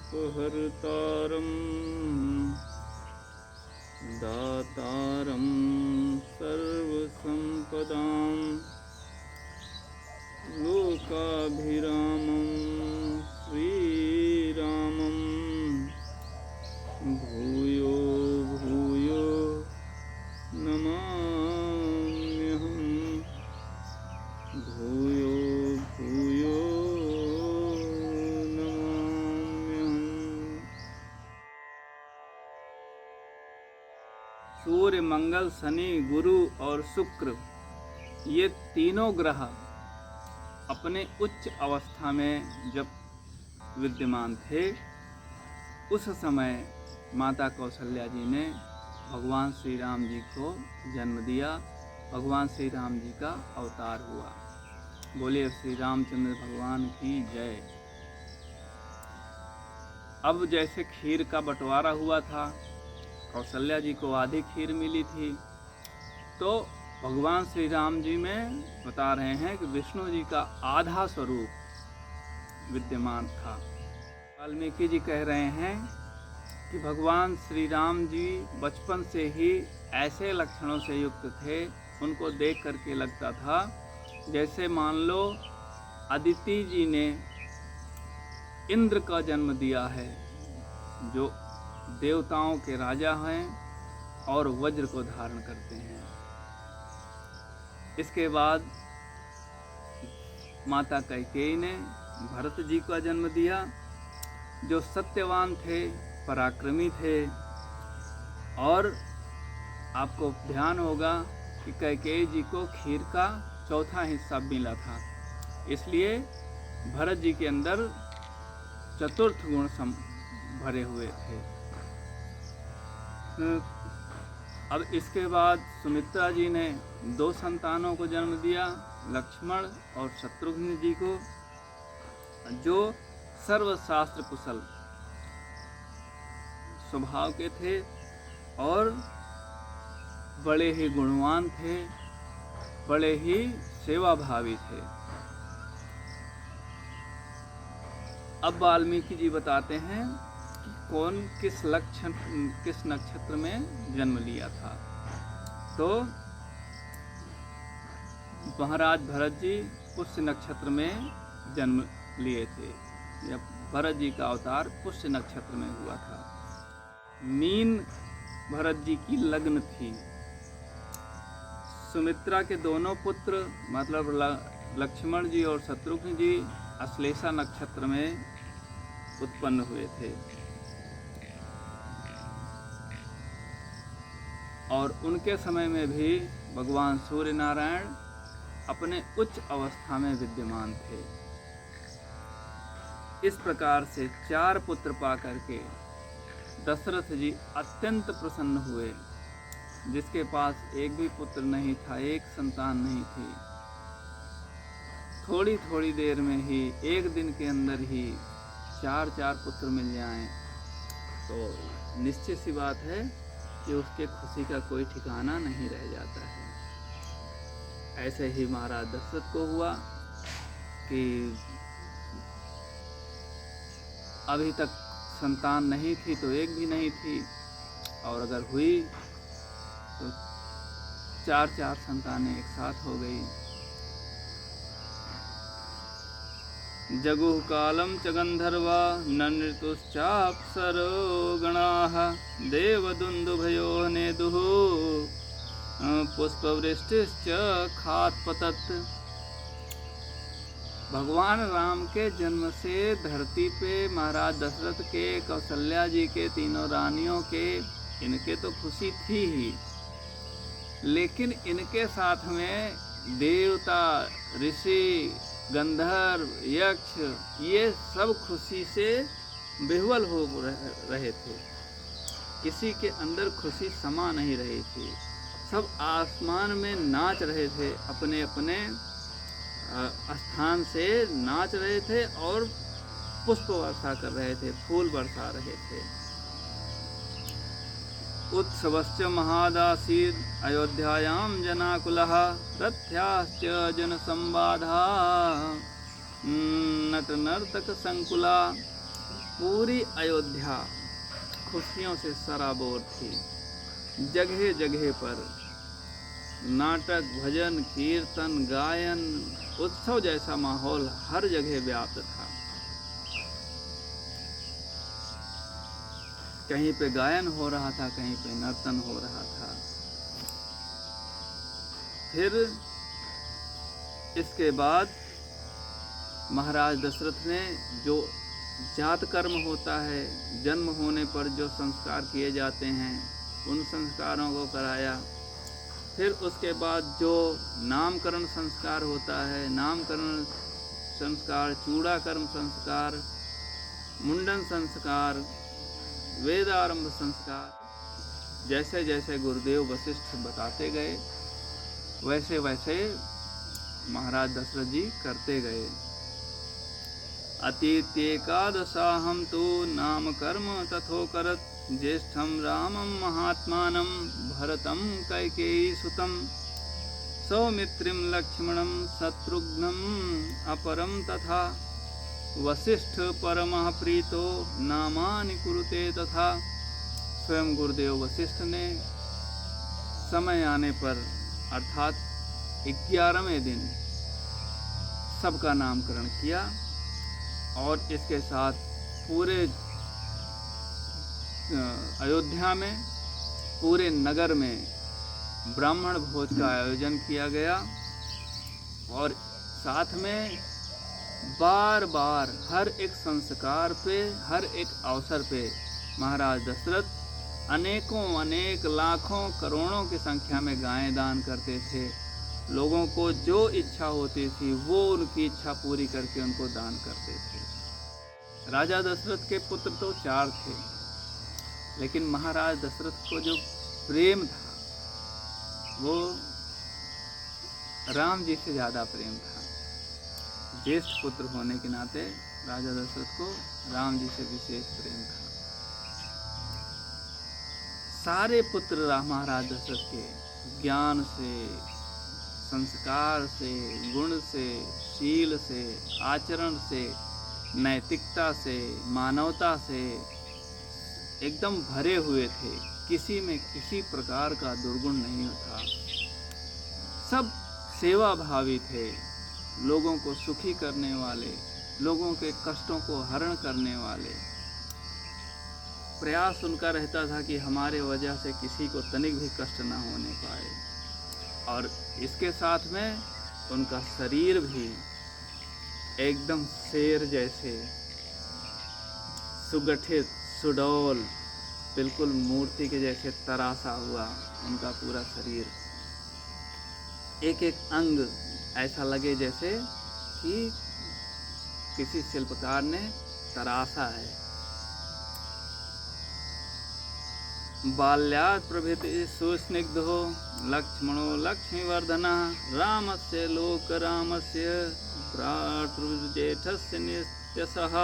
अपहर्तारं दातारं सर्वसम्पदां लोकाभिरामं श्रीरामं भूयो भूयो नमाम्यहम् भूयो भूयो नमाम्यहम्। सूर्य, मंगल, शनि, गुरु और शुक्र ये तीनों ग्रह अपने उच्च अवस्था में जब विद्यमान थे, उस समय माता कौशल्या जी ने भगवान श्री राम जी को जन्म दिया। भगवान श्री राम जी का अवतार हुआ। बोलिए श्री रामचंद्र भगवान की जय। अब जैसे खीर का बंटवारा हुआ था, कौशल्या जी को आधी खीर मिली थी, तो भगवान श्री राम जी में बता रहे हैं कि विष्णु जी का आधा स्वरूप विद्यमान था। वाल्मीकि जी कह रहे हैं कि भगवान श्री राम जी बचपन से ही ऐसे लक्षणों से युक्त थे, उनको देख करके लगता था जैसे मान लो अदिति जी ने इंद्र का जन्म दिया है, जो देवताओं के राजा हैं और वज्र को धारण करते हैं। इसके बाद माता कैकेयी ने भरत जी का जन्म दिया, जो सत्यवान थे, पराक्रमी थे। और आपको ध्यान होगा कि कैकेयी जी को खीर का चौथा हिस्सा मिला था, इसलिए भरत जी के अंदर चतुर्थ गुण भरे हुए थे। अब इसके बाद सुमित्रा जी ने 2 संतानों को जन्म दिया, लक्ष्मण और शत्रुघ्न जी को, जो सर्वशास्त्र कुशल स्वभाव के थे और बड़े ही गुणवान थे, बड़े ही सेवाभावी थे। अब वाल्मीकि जी बताते हैं कि कौन किस नक्षत्र में जन्म लिया था। तो महाराज भरत जी पुष्य नक्षत्र में जन्म लिए थे, या भरत जी का अवतार पुष्य नक्षत्र में हुआ था। मीन भरत जी की लग्न थी। सुमित्रा के दोनों पुत्र मतलब लक्ष्मण जी और शत्रुघ्न जी अश्लेषा नक्षत्र में उत्पन्न हुए थे, और उनके समय में भी भगवान सूर्य नारायण अपने उच्च अवस्था में विद्यमान थे। इस प्रकार से 4 पुत्र पा करके दशरथ जी अत्यंत प्रसन्न हुए। जिसके पास एक भी पुत्र नहीं था, एक संतान नहीं थी, थोड़ी थोड़ी देर में ही, एक दिन के अंदर ही 4 पुत्र मिल जाएं, तो निश्चित सी बात है कि उसके खुशी का कोई ठिकाना नहीं रह जाता है। ऐसे ही महाराज दशरथ को हुआ कि अभी तक संतान नहीं थी तो एक भी नहीं थी, और अगर हुई तो 4 संतानें एक साथ हो गई। जगुः कालं च गन्धर्वा न नृतुश्चाप्सरो गणाः देवदुन्दुभयो नेदुः पुष्पवृष्टिश्च खात्पतत्। भगवान राम के जन्म से धरती पे महाराज दशरथ के, कौशल्या जी के, तीनों रानियों के, इनके तो खुशी थी ही, लेकिन इनके साथ में देवता, ऋषि, गंधर्व, यक्ष, ये सब खुशी से विह्वल हो रहे थे। किसी के अंदर खुशी समा नहीं रही थी। सब आसमान में नाच रहे थे, अपने अपने स्थान से नाच रहे थे और पुष्प वर्षा कर रहे थे, फूल बरसा रहे थे। उत्सवश्च महादासीद् अयोध्यायां जनाकुलः रथ्याश्च जनसंवादाः नट नर्तक संकुला। पूरी अयोध्या खुशियों से सराबोर थी। जगह जगह पर नाटक, भजन, कीर्तन, गायन, उत्सव जैसा माहौल हर जगह व्याप्त था। कहीं पे गायन हो रहा था, कहीं पे नर्तन हो रहा था। फिर इसके बाद महाराज दशरथ ने जो जात कर्म होता है, जन्म होने पर जो संस्कार किए जाते हैं, उन संस्कारों को कराया। फिर उसके बाद जो नामकरण संस्कार होता है, नामकरण संस्कार, चूड़ाकर्म संस्कार, मुंडन संस्कार, वेदारंभ संस्कार, जैसे जैसे गुरुदेव वशिष्ठ बताते गए वैसे वैसे महाराज दशरथ जी करते गए। अतीत्येकादशाहं तु नाम कर्म तथोकरत् ज्येष्ठं रामं महात्मानं भरतं कैकेयी सुतं सौमित्रिं लक्ष्मणं शत्रुघ्नं अपरं तथा वशिष्ठ परमः प्रीतो नामानि कुरुते तथा। स्वयं गुरुदेव वशिष्ठ ने समय आने पर अर्थात 11वें दिन सबका नामकरण किया और इसके साथ पूरे अयोध्या में, पूरे नगर में ब्राह्मण भोज का आयोजन किया गया। और साथ में बार बार हर एक संस्कार पे, हर एक अवसर पे महाराज दशरथ अनेक लाखों करोड़ों की संख्या में गायें दान करते थे। लोगों को जो इच्छा होती थी वो उनकी इच्छा पूरी करके उनको दान करते थे। राजा दशरथ के पुत्र तो 4 थे, लेकिन महाराज दशरथ को जो प्रेम था वो राम जी से ज़्यादा प्रेम था। ज्येष्ठ पुत्र होने के नाते राजा दशरथ को राम जी से विशेष प्रेम था। सारे पुत्र महाराज दशरथ के ज्ञान से, संस्कार से, गुण से, शील से, आचरण से, नैतिकता से, मानवता से एकदम भरे हुए थे। किसी में किसी प्रकार का दुर्गुण नहीं था। सब सेवा भावी थे, लोगों को सुखी करने वाले, लोगों के कष्टों को हरण करने वाले। प्रयास उनका रहता था कि हमारे वजह से किसी को तनिक भी कष्ट ना होने पाए। और इसके साथ में उनका शरीर भी एकदम शेर जैसे सुगठित, सुडौल, बिल्कुल मूर्ति के जैसे तरासा हुआ उनका पूरा शरीर। एक एक अंग ऐसा लगे जैसे कि किसी शिल्पकार ने तरासा है। बाल्यात् प्रभृति सुस्निग्धो लक्ष्मणो लक्ष्मीवर्धनः रामस्य लोकरामस्य भ्रातृज्येष्ठस्य नित्यशः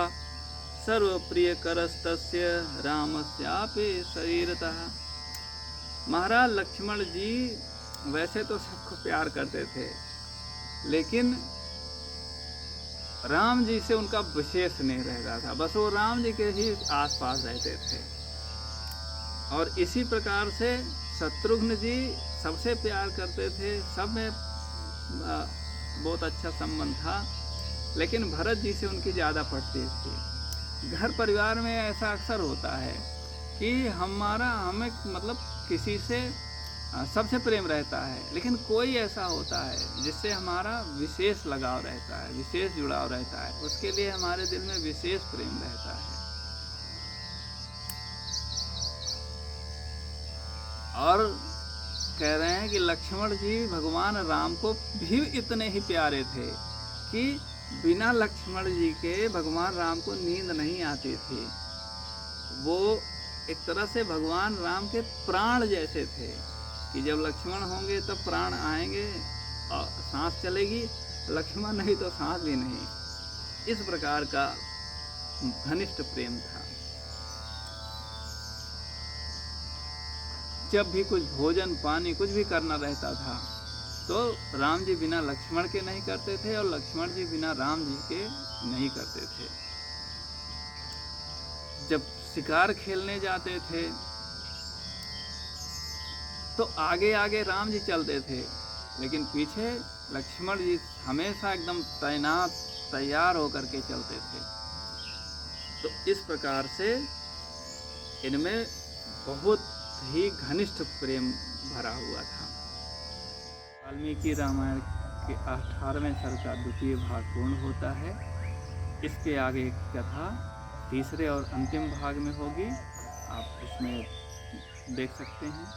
सर्वप्रियकरस्तस्य रामस्यापि शरीरतः। महाराज लक्ष्मण जी वैसे तो सबको प्यार करते थे, लेकिन राम जी से उनका विशेष स्नेह रहता था। बस वो राम जी के ही आसपास रहते थे। और इसी प्रकार से शत्रुघ्न जी सबसे प्यार करते थे, सब में बहुत अच्छा संबंध था, लेकिन भरत जी से उनकी ज़्यादा पटती थी। घर परिवार में ऐसा अक्सर होता है कि हमें मतलब किसी से सबसे प्रेम रहता है, लेकिन कोई ऐसा होता है जिससे हमारा विशेष लगाव रहता है, विशेष जुड़ाव रहता है, उसके लिए हमारे दिल में विशेष प्रेम रहता है। और कह रहे हैं कि लक्ष्मण जी भगवान राम को भी इतने ही प्यारे थे कि बिना लक्ष्मण जी के भगवान राम को नींद नहीं आती थी। वो एक तरह से भगवान राम के प्राण जैसे थे कि जब लक्ष्मण होंगे तब प्राण आएंगे और सांस चलेगी, लक्ष्मण नहीं तो सांस भी नहीं। इस प्रकार का घनिष्ठ प्रेम था। जब भी कुछ भोजन पानी कुछ भी करना रहता था तो राम जी बिना लक्ष्मण के नहीं करते थे और लक्ष्मण जी बिना राम जी के नहीं करते थे। जब शिकार खेलने जाते थे तो आगे आगे राम जी चलते थे, लेकिन पीछे लक्ष्मण जी हमेशा एकदम तैनात तैयार होकर के चलते थे। तो इस प्रकार से इनमें बहुत ही घनिष्ठ प्रेम भरा हुआ था। वाल्मीकि रामायण के 18वें सर्ग का द्वितीय भाग पूर्ण होता है। इसके आगे की कथा तीसरे और अंतिम भाग में होगी, आप उसमें देख सकते हैं।